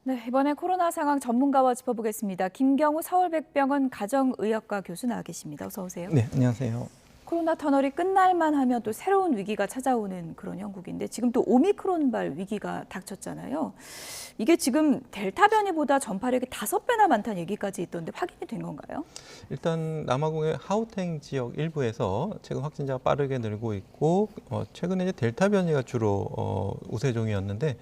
네, 이번에 코로나 상황 전문가와 짚어보겠습니다. 김경우 서울백병원 가정의학과 교수 나와 계십니다. 어서 오세요. 네, 안녕하세요. 코로나 터널이 끝날만 하면 또 새로운 위기가 찾아오는 그런 형국인데 지금 또 오미크론발 위기가 닥쳤잖아요. 이게 지금 델타 변이보다 전파력이 5배나 많다는 얘기까지 있던데 확인이 된 건가요? 일단 남아공의 하우텐 지역 일부에서 최근 확진자가 빠르게 늘고 있고 최근에 이제 델타 변이가 주로 우세종이었는데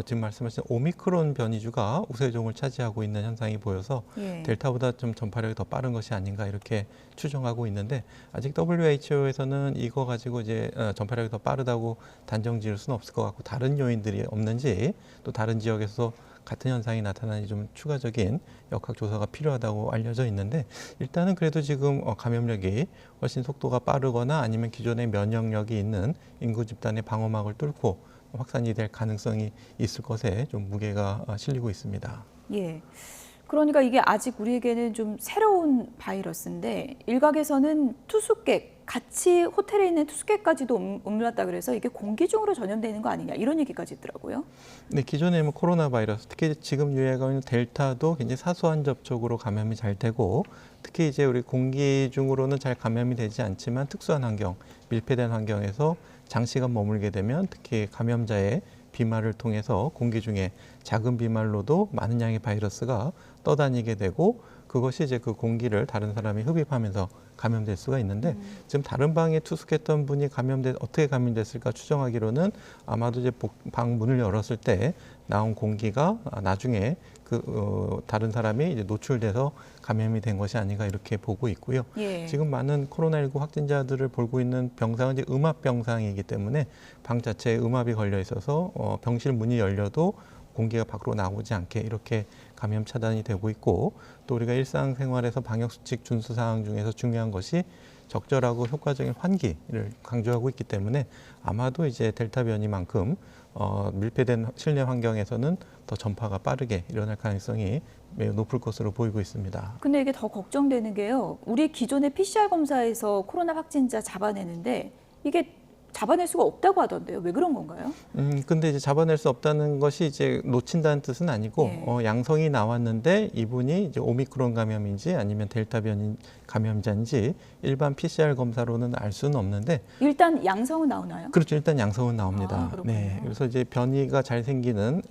지금 말씀하신 오미크론 변이주가 우세종을 차지하고 있는 현상이 보여서 예. 델타보다 좀 전파력이 더 빠른 것이 아닌가 이렇게 추정하고 있는데 아직 WHO에서는 이거 가지고 이제 전파력이 더 빠르다고 단정 지을 수는 없을 것 같고 다른 요인들이 없는지 또 다른 지역에서 같은 현상이 나타나니 좀 추가적인 역학 조사가 필요하다고 알려져 있는데 일단은 그래도 지금 감염력이 훨씬 속도가 빠르거나 아니면 기존의 면역력이 있는 인구 집단의 방어막을 뚫고 확산이 될 가능성이 있을 것에 좀 무게가 실리고 있습니다. 예. 그러니까 이게 아직 우리에게는 좀 새로운 바이러스인데 일각에서는 투숙객, 같이 호텔에 있는 투숙객까지도 옮겨왔다 그래서 이게 공기 중으로 전염되는 거 아니냐 이런 얘기까지 있더라고요. 네, 기존에 뭐 코로나 바이러스, 특히 지금 유행하고 있는 델타도 굉장히 사소한 접촉으로 감염이 잘 되고 특히 이제 우리 공기 중으로는 잘 감염이 되지 않지만 특수한 환경, 밀폐된 환경에서 장시간 머물게 되면 특히 감염자의 비말을 통해서 공기 중에 작은 비말로도 많은 양의 바이러스가 떠다니게 되고 그것이 이제 그 공기를 다른 사람이 흡입하면서 감염될 수가 있는데 지금 다른 방에 투숙했던 분이 어떻게 감염됐을까 추정하기로는 아마도 이제 방 문을 열었을 때 나온 공기가 나중에 다른 사람이 이제 노출돼서 감염이 된 것이 아닌가 이렇게 보고 있고요. 예. 지금 많은 코로나19 확진자들을 보고 있는 병상은 이제 음압 병상이기 때문에 방 자체에 음압이 걸려 있어서 병실 문이 열려도 공기가 밖으로 나오지 않게 이렇게 감염 차단이 되고 있고 또 우리가 일상생활에서 방역수칙 준수 사항 중에서 중요한 것이 적절하고 효과적인 환기를 강조하고 있기 때문에 아마도 이제 델타 변이만큼 밀폐된 실내 환경에서는 더 전파가 빠르게 일어날 가능성이 매우 높을 것으로 보이고 있습니다. 근데 이게 더 걱정되는 게요. 우리 기존의 PCR 검사에서 코로나 확진자 잡아내는데 이게 잡아낼 수가 없다고 하던데요. 왜 그런 건가요? 근데 이제 잡아낼 수 없다는 것이 이제 놓친다는 뜻은 아니고 예. 양성이 나왔는데 이분이 이제 오미크론 감염인지 아니면 델타 변이 감염자인지 일반 PCR 검사로는 알 수는 없는데 일단 양성은 나오나요? 그렇죠. 일단 양성은 나옵니다. 그렇군요. 네. 그래서 이제 변이가 잘 생기는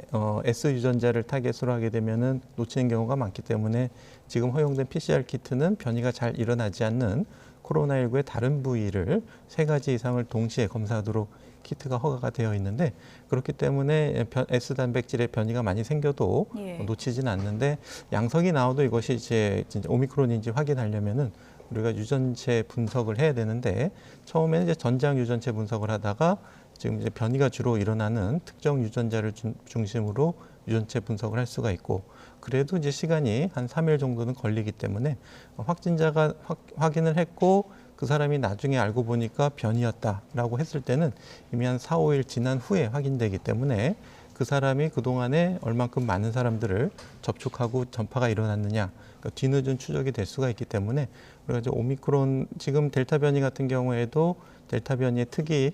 S 유전자를 타겟으로 하게 되면은 놓치는 경우가 많기 때문에 지금 허용된 PCR 키트는 변이가 잘 일어나지 않는 코로나19의 다른 부위를 3가지 이상을 동시에 검사하도록 키트가 허가가 되어 있는데 그렇기 때문에 S 단백질의 변이가 많이 생겨도 예. 놓치진 않는데 양성이 나와도 이것이 이제 진짜 오미크론인지 확인하려면은 우리가 유전체 분석을 해야 되는데 처음에는 이제 전장 유전체 분석을 하다가 지금 이제 변이가 주로 일어나는 특정 유전자를 중심으로 유전체 분석을 할 수가 있고 그래도 이제 시간이 한 3일 정도는 걸리기 때문에 확진자가 확인을 했고 그 사람이 나중에 알고 보니까 변이였다라고 했을 때는 이미 한 4, 5일 지난 후에 확인되기 때문에 그 사람이 그동안에 얼만큼 많은 사람들을 접촉하고 전파가 일어났느냐 그러니까 뒤늦은 추적이 될 수가 있기 때문에 우리가 이제 오미크론 지금 델타 변이 같은 경우에도 델타 변이의 특이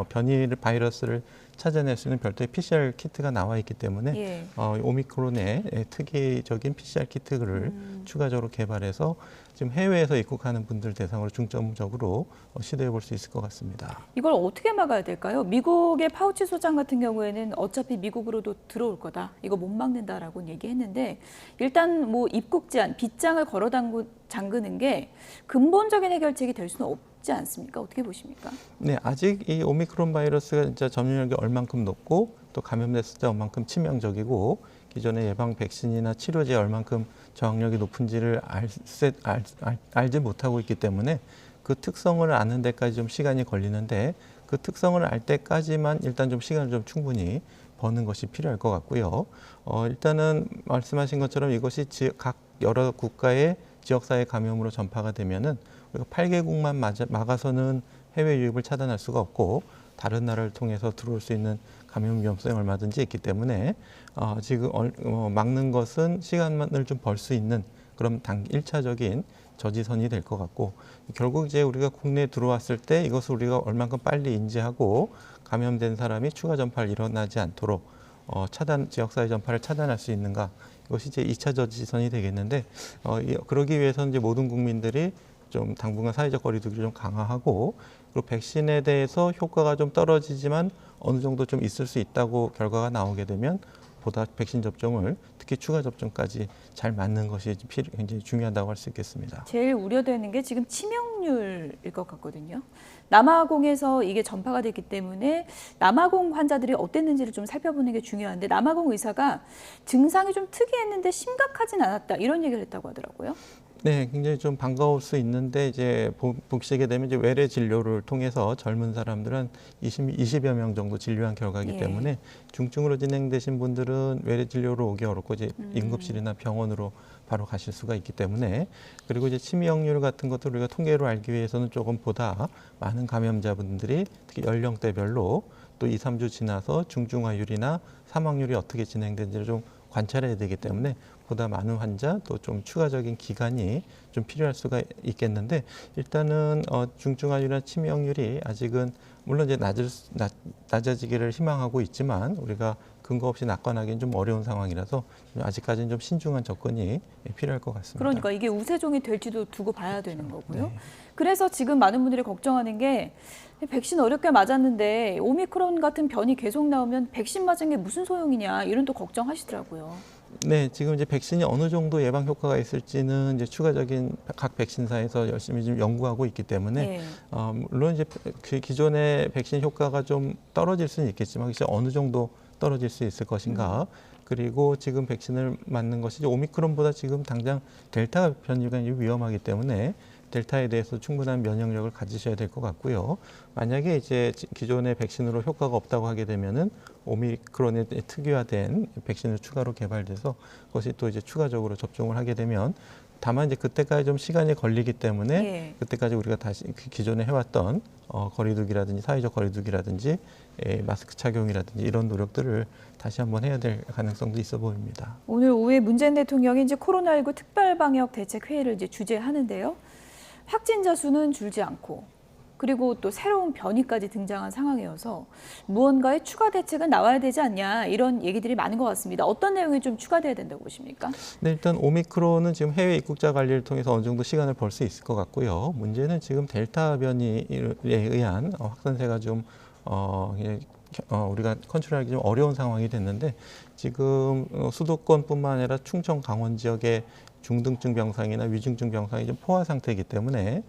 변이 바이러스를 찾아낼 수 있는 별도의 PCR 키트가 나와 있기 때문에 예. 오미크론의 특이적인 PCR 키트를 추가적으로 개발해서 지금 해외에서 입국하는 분들 대상으로 중점적으로 시도해 볼 수 있을 것 같습니다. 이걸 어떻게 막아야 될까요? 미국의 파우치 소장 같은 경우에는 어차피 미국으로도 들어올 거다. 이거 못 막는다라고 얘기했는데 일단 뭐 입국 제한, 빗장을 걸어 잠그는 게 근본적인 해결책이 될 수는 없지 않습니까? 어떻게 보십니까? 네, 아직 이 오미크론 바이러스가 진짜 전염력이 얼만큼 높고 또 감염됐을 때 얼만큼 치명적이고 기존의 예방 백신이나 치료제에 얼만큼 저항력이 높은지를 알지 못하고 있기 때문에 그 특성을 아는 데까지 좀 시간이 걸리는데 그 특성을 알 때까지만 일단 좀 시간을 좀 충분히 버는 것이 필요할 것 같고요. 일단은 말씀하신 것처럼 이것이 각 여러 국가의 지역사회 감염으로 전파가 되면은 우리가 8개국만 막아서는 해외 유입을 차단할 수가 없고 다른 나라를 통해서 들어올 수 있는 감염 위험성이 얼마든지 있기 때문에 지금 막는 것은 시간을 좀 벌 수 있는 그런 1차적인 저지선이 될 것 같고 결국 이제 우리가 국내에 들어왔을 때 이것을 우리가 얼만큼 빨리 인지하고 감염된 사람이 추가 전파를 일어나지 않도록 지역사회 전파를 차단할 수 있는가? 이것이 이제 2차 저지선이 되겠는데 그러기 위해서는 이제 모든 국민들이 좀 당분간 사회적 거리두기를 좀 강화하고 그리고 백신에 대해서 효과가 좀 떨어지지만 어느 정도 좀 있을 수 있다고 결과가 나오게 되면 보다 백신 접종을 특히 추가 접종까지 잘 맞는 것이 굉장히 중요하다고 할 수 있겠습니다. 제일 우려되는 게 지금 치명률일 것 같거든요. 남아공에서 이게 전파가 됐기 때문에 남아공 환자들이 어땠는지를 좀 살펴보는 게 중요한데 남아공 의사가 증상이 좀 특이했는데 심각하진 않았다 이런 얘기를 했다고 하더라고요. 네, 굉장히 좀 반가울 수 있는데 이제 보시게 되면 이제 외래 진료를 통해서 젊은 사람들은 20여 명 정도 진료한 결과이기 예. 때문에 중증으로 진행되신 분들은 외래 진료로 오기 어렵고 이제 응급실이나 병원으로 바로 가실 수가 있기 때문에 그리고 이제 치명률 같은 것도 우리가 통계로 알기 위해서는 조금 보다 많은 감염자분들이 특히 연령대별로 또 2, 3주 지나서 중증화율이나 사망률이 어떻게 진행되는지를 좀 관찰해야 되기 때문에 보다 많은 환자 또 좀 추가적인 기간이 좀 필요할 수가 있겠는데 일단은 중증화율이나 치명률이 아직은 물론 이제 낮아지기를 희망하고 있지만 우리가 근거 없이 낙관하기는 좀 어려운 상황이라서 아직까지는 좀 신중한 접근이 필요할 것 같습니다. 그러니까 이게 우세종이 될지도 두고 봐야 되는 거고요. 네. 그래서 지금 많은 분들이 걱정하는 게 백신 어렵게 맞았는데 오미크론 같은 변이 계속 나오면 백신 맞은 게 무슨 소용이냐 이런 또 걱정하시더라고요. 네, 지금 이제 백신이 어느 정도 예방 효과가 있을지는 이제 추가적인 각 백신사에서 열심히 좀 연구하고 있기 때문에 네. 물론 이제 그 기존의 백신 효과가 좀 떨어질 수는 있겠지만 이제 어느 정도 떨어질 수 있을 것인가. 그리고 지금 백신을 맞는 것이 이제 오미크론보다 지금 당장 델타 변이가 위험하기 때문에 델타에 대해서 충분한 면역력을 가지셔야 될 것 같고요. 만약에 이제 기존의 백신으로 효과가 없다고 하게 되면은 오미크론에 특유화된 백신을 추가로 개발돼서 그것이 또 이제 추가적으로 접종을 하게 되면 다만 이제 그때까지 좀 시간이 걸리기 때문에 예. 그때까지 우리가 다시 기존에 해왔던 거리두기라든지 사회적 거리두기라든지 마스크 착용이라든지 이런 노력들을 다시 한번 해야 될 가능성도 있어 보입니다. 오늘 오후에 문재인 대통령이 이제 코로나19 특별방역 대책 회의를 이제 주재하는데요. 확진자 수는 줄지 않고 그리고 또 새로운 변이까지 등장한 상황이어서 무언가의 추가 대책은 나와야 되지 않냐 이런 얘기들이 많은 것 같습니다. 어떤 내용이 좀 추가돼야 된다고 보십니까? 네, 일단 오미크론은 지금 해외 입국자 관리를 통해서 어느 정도 시간을 벌 수 있을 것 같고요. 문제는 지금 델타 변이에 의한 확산세가 좀 우리가 컨트롤하기 좀 어려운 상황이 됐는데 지금 수도권뿐만 아니라 충청, 강원 지역의 중등증 병상이나 위중증 병상이 좀 포화 상태이기 때문에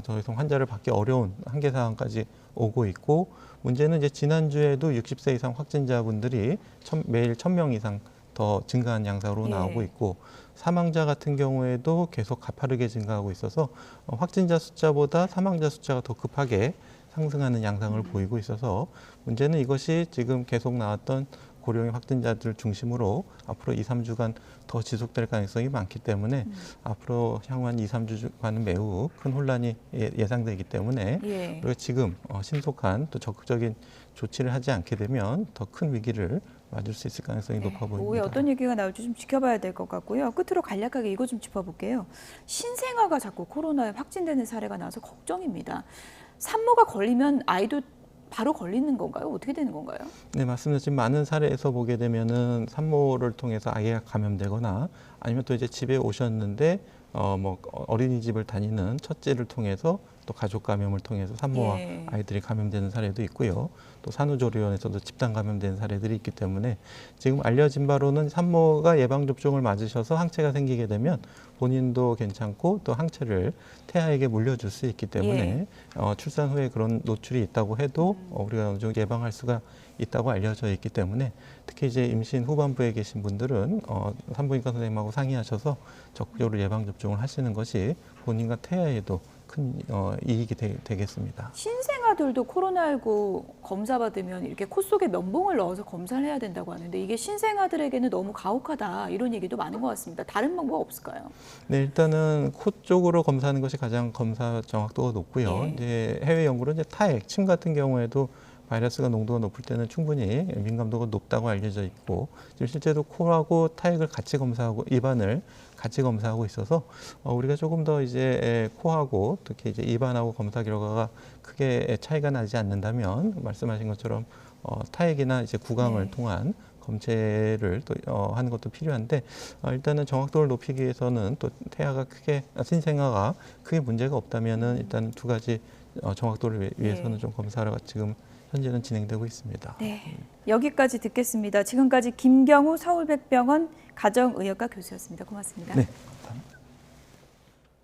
더 이상 환자를 받기 어려운 한계 상황까지 오고 있고 문제는 이제 지난주에도 60세 이상 확진자분들이 매일 1,000명 이상 더 증가한 양상으로 예. 나오고 있고 사망자 같은 경우에도 계속 가파르게 증가하고 있어서 확진자 숫자보다 사망자 숫자가 더 급하게 상승하는 양상을 보이고 있어서 문제는 이것이 지금 계속 나왔던 고령의 확진자들 중심으로 앞으로 2, 3주간 더 지속될 가능성이 많기 때문에 앞으로 향후한 2, 3주간은 매우 큰 혼란이 예상되기 때문에 예. 우리가 지금 신속한 또 적극적인 조치를 하지 않게 되면 더 큰 위기를 맞을 수 있을 가능성이 높아 보입니다. 오후에 어떤 얘기가 나올지 좀 지켜봐야 될 것 같고요. 끝으로 간략하게 이거 좀 짚어볼게요. 신생아가 자꾸 코로나에 확진되는 사례가 나와서 걱정입니다. 산모가 걸리면 아이도 바로 걸리는 건가요? 어떻게 되는 건가요? 네, 맞습니다. 지금 많은 사례에서 보게 되면은 산모를 통해서 아이가 감염되거나 아니면 또 이제 집에 오셨는데 어린이집을 다니는 첫째를 통해서 또 가족 감염을 통해서 산모와 예. 아이들이 감염되는 사례도 있고요. 또 산후조리원에서도 집단 감염되는 사례들이 있기 때문에 지금 알려진 바로는 산모가 예방접종을 맞으셔서 항체가 생기게 되면 본인도 괜찮고 또 항체를 태아에게 물려줄 수 있기 때문에 출산 후에 그런 노출이 있다고 해도 우리가 어느 정도 예방할 수가 있다고 알려져 있기 때문에 특히 이제 임신 후반부에 계신 분들은 산부인과 선생님하고 상의하셔서 적극적으로 예방접종을 하시는 것이 본인과 태아에도 큰 이익이 되겠습니다. 신생아들도 코로나19 검사 받으면 이렇게 코 속에 면봉을 넣어서 검사를 해야 된다고 하는데 이게 신생아들에게는 너무 가혹하다 이런 얘기도 많은 것 같습니다. 다른 방법 없을까요? 네, 일단은 코 쪽으로 검사하는 것이 가장 검사 정확도가 높고요. 예. 이제 해외 연구로 이제 타액, 침 같은 경우에도 바이러스가 농도가 높을 때는 충분히 민감도가 높다고 알려져 있고 지금 실제로 코하고 타액을 같이 검사하고 입안을 같이 검사하고 있어서 우리가 조금 더 이제 코하고 특히 이제 입안하고 검사 결과가 크게 차이가 나지 않는다면 말씀하신 것처럼 타액이나 이제 구강을 통한 검체를 또 하는 것도 필요한데 일단은 정확도를 높이기 위해서는 또 신생아가 크게 문제가 없다면은 일단 두 가지 정확도를 위해서는 네. 좀 검사가 지금 현재는 진행되고 있습니다. 네, 여기까지 듣겠습니다. 지금까지 김경우 서울백병원 가정의학과 교수였습니다. 고맙습니다. 네, 감사합니다.